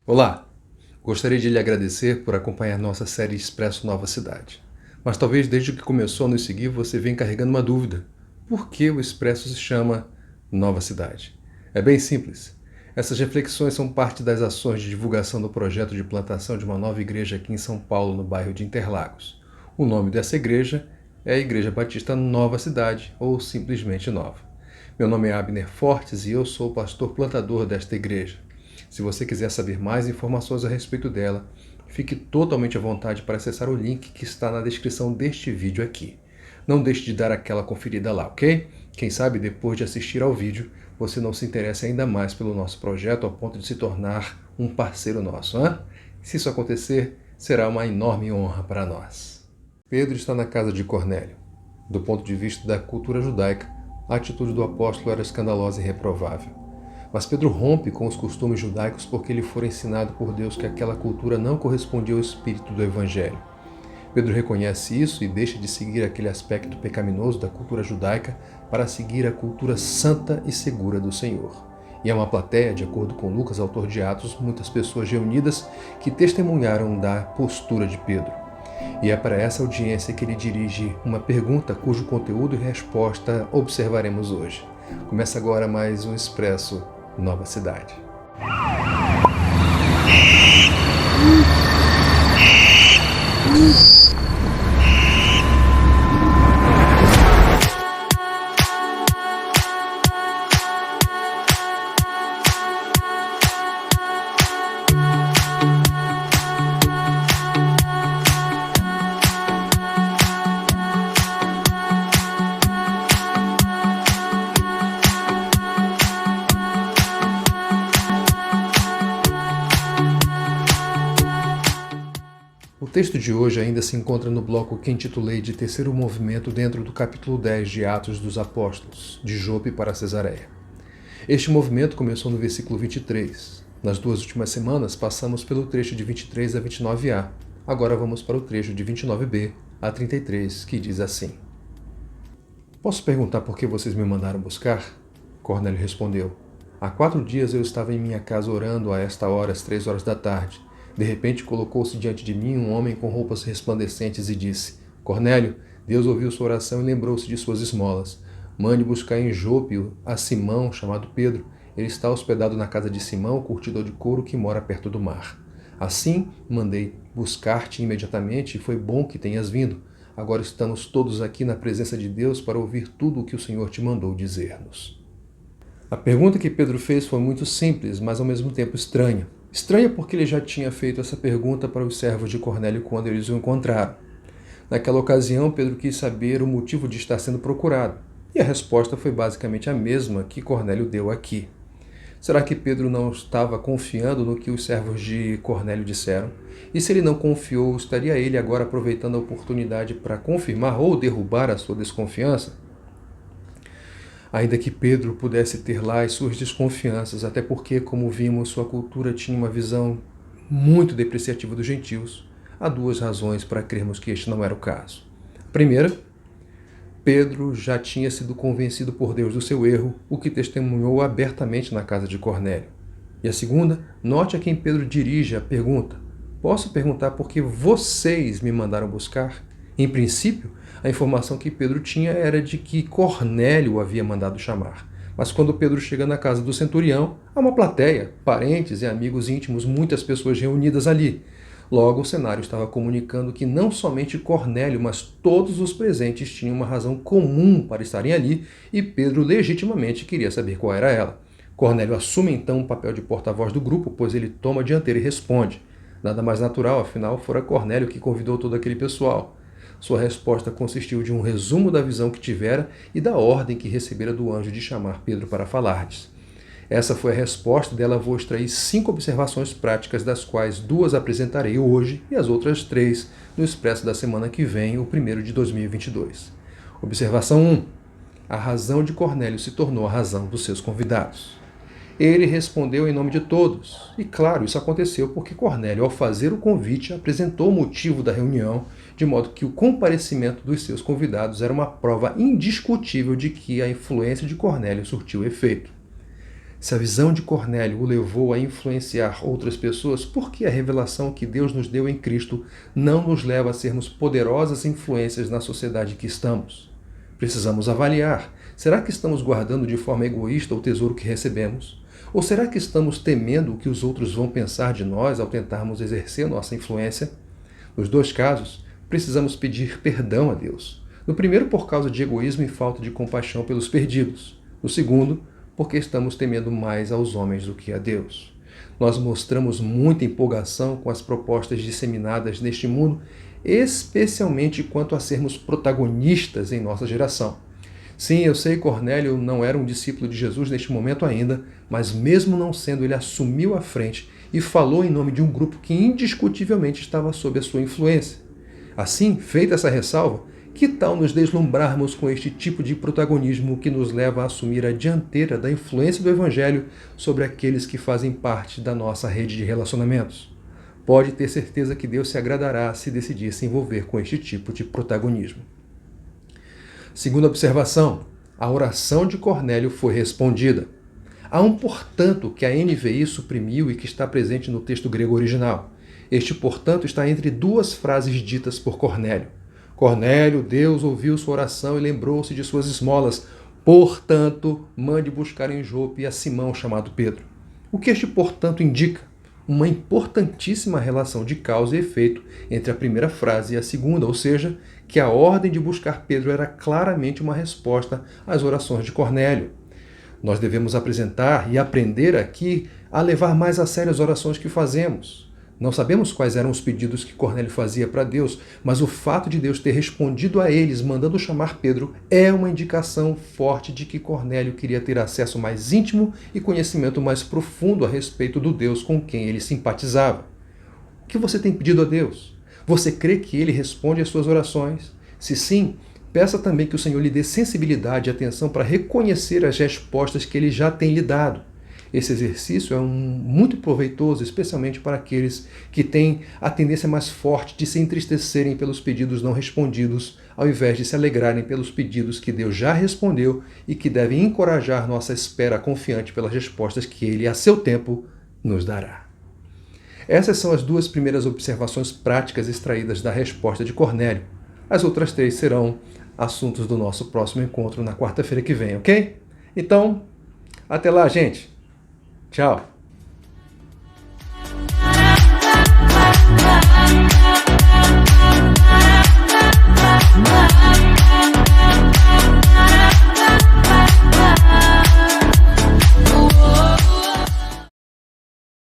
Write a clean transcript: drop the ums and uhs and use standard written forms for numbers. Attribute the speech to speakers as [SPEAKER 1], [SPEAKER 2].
[SPEAKER 1] Olá! Gostaria de lhe agradecer por acompanhar nossa série Expresso Nova Cidade. Mas talvez desde que começou a nos seguir você venha carregando uma dúvida. Por que o Expresso se chama Nova Cidade? É bem simples. Essas reflexões são parte das ações de divulgação do projeto de plantação de uma nova igreja aqui em São Paulo, no bairro de Interlagos. O nome dessa igreja é a Igreja Batista Nova Cidade, ou simplesmente Nova. Meu nome é Abner Fortes e eu sou o pastor plantador desta igreja. Se você quiser saber mais informações a respeito dela, fique totalmente à vontade para acessar o link que está na descrição deste vídeo aqui. Não deixe de dar aquela conferida lá, ok? Quem sabe depois de assistir ao vídeo, você não se interessa ainda mais pelo nosso projeto ao ponto de se tornar um parceiro nosso, hein? Se isso acontecer, será uma enorme honra para nós. Pedro está na casa de Cornélio. Do ponto de vista da cultura judaica, a atitude do apóstolo era escandalosa e reprovável. Mas Pedro rompe com os costumes judaicos porque lhe fora ensinado por Deus que aquela cultura não correspondia ao espírito do Evangelho. Pedro reconhece isso e deixa de seguir aquele aspecto pecaminoso da cultura judaica para seguir a cultura santa e segura do Senhor. E há uma plateia, de acordo com Lucas, autor de Atos, muitas pessoas reunidas que testemunharam da postura de Pedro. E é para essa audiência que ele dirige uma pergunta cujo conteúdo e resposta observaremos hoje. Começa agora mais um Expresso Nova Cidade. O texto de hoje ainda se encontra no bloco que intitulei de Terceiro Movimento dentro do capítulo 10 de Atos dos Apóstolos, de Jope para Cesareia. Este movimento começou no versículo 23. Nas duas últimas semanas passamos pelo trecho de 23 a 29a. Agora vamos para o trecho de 29b a 33, que diz assim: Posso perguntar por que vocês me mandaram buscar? Cornélio respondeu: Há 4 dias eu estava em minha casa orando a esta hora, às 3 horas da tarde. De repente colocou-se diante de mim um homem com roupas resplandecentes e disse: Cornélio, Deus ouviu sua oração e lembrou-se de suas esmolas. Mande buscar em Jope a Simão, chamado Pedro. Ele está hospedado na casa de Simão, o curtidor de couro que mora perto do mar. Assim, mandei buscar-te imediatamente e foi bom que tenhas vindo. Agora estamos todos aqui na presença de Deus para ouvir tudo o que o Senhor te mandou dizer-nos. A pergunta que Pedro fez foi muito simples, mas ao mesmo tempo estranha. Estranha porque ele já tinha feito essa pergunta para os servos de Cornélio quando eles o encontraram. Naquela ocasião, Pedro quis saber o motivo de estar sendo procurado, e a resposta foi basicamente a mesma que Cornélio deu aqui. Será que Pedro não estava confiando no que os servos de Cornélio disseram? E se ele não confiou, estaria ele agora aproveitando a oportunidade para confirmar ou derrubar a sua desconfiança? Ainda que Pedro pudesse ter lá as suas desconfianças, até porque, como vimos, sua cultura tinha uma visão muito depreciativa dos gentios, há 2 razões para crermos que este não era o caso. A primeira, Pedro já tinha sido convencido por Deus do seu erro, o que testemunhou abertamente na casa de Cornélio. E a segunda, note a quem Pedro dirige a pergunta: Posso perguntar por que vocês me mandaram buscar? Em princípio, a informação que Pedro tinha era de que Cornélio o havia mandado chamar. Mas quando Pedro chega na casa do centurião, há uma plateia, parentes e amigos íntimos, muitas pessoas reunidas ali. Logo, o cenário estava comunicando que não somente Cornélio, mas todos os presentes tinham uma razão comum para estarem ali e Pedro legitimamente queria saber qual era ela. Cornélio assume então o papel de porta-voz do grupo, pois ele toma a dianteira e responde. Nada mais natural, afinal, fora Cornélio que convidou todo aquele pessoal. Sua resposta consistiu de um resumo da visão que tivera e da ordem que recebera do anjo de chamar Pedro para falar-lhes. Essa foi a resposta, dela vou extrair 5 observações práticas, das quais 2 apresentarei hoje e as outras 3 no Expresso da semana que vem, o 1º de 2022. Observação 1. A razão de Cornélio se tornou a razão dos seus convidados. Ele respondeu em nome de todos. E claro, isso aconteceu porque Cornélio, ao fazer o convite, apresentou o motivo da reunião, de modo que o comparecimento dos seus convidados era uma prova indiscutível de que a influência de Cornélio surtiu efeito. Se a visão de Cornélio o levou a influenciar outras pessoas, por que a revelação que Deus nos deu em Cristo não nos leva a sermos poderosas influências na sociedade que estamos? Precisamos avaliar. Será que estamos guardando de forma egoísta o tesouro que recebemos? Ou será que estamos temendo o que os outros vão pensar de nós ao tentarmos exercer nossa influência? Nos dois casos, precisamos pedir perdão a Deus. No primeiro, por causa de egoísmo e falta de compaixão pelos perdidos. No segundo, porque estamos temendo mais aos homens do que a Deus. Nós mostramos muita empolgação com as propostas disseminadas neste mundo, especialmente quanto a sermos protagonistas em nossa geração. Sim, eu sei que Cornélio não era um discípulo de Jesus neste momento ainda, mas mesmo não sendo, ele assumiu a frente e falou em nome de um grupo que indiscutivelmente estava sob a sua influência. Assim, feita essa ressalva, que tal nos deslumbrarmos com este tipo de protagonismo que nos leva a assumir a dianteira da influência do Evangelho sobre aqueles que fazem parte da nossa rede de relacionamentos? Pode ter certeza que Deus se agradará se decidir se envolver com este tipo de protagonismo. Segunda observação, a oração de Cornélio foi respondida. Há um portanto que a NVI suprimiu e que está presente no texto grego original. Este portanto está entre duas frases ditas por Cornélio. Cornélio, Deus ouviu sua oração e lembrou-se de suas esmolas. Portanto, mande buscar em Jope a Simão chamado Pedro. O que este portanto indica? Uma importantíssima relação de causa e efeito entre a primeira frase e a segunda, ou seja, que a ordem de buscar Pedro era claramente uma resposta às orações de Cornélio. Nós devemos apresentar e aprender aqui a levar mais a sério as orações que fazemos. Não sabemos quais eram os pedidos que Cornélio fazia para Deus, mas o fato de Deus ter respondido a eles, mandando chamar Pedro, é uma indicação forte de que Cornélio queria ter acesso mais íntimo e conhecimento mais profundo a respeito do Deus com quem ele simpatizava. O que você tem pedido a Deus? Você crê que ele responde às suas orações? Se sim, peça também que o Senhor lhe dê sensibilidade e atenção para reconhecer as respostas que ele já tem lhe dado. Esse exercício é muito proveitoso, especialmente para aqueles que têm a tendência mais forte de se entristecerem pelos pedidos não respondidos, ao invés de se alegrarem pelos pedidos que Deus já respondeu e que devem encorajar nossa espera confiante pelas respostas que Ele, a seu tempo, nos dará. Essas são as duas primeiras observações práticas extraídas da resposta de Cornélio. As outras três serão assuntos do nosso próximo encontro na quarta-feira que vem, ok? Então, até lá, gente! Tchau!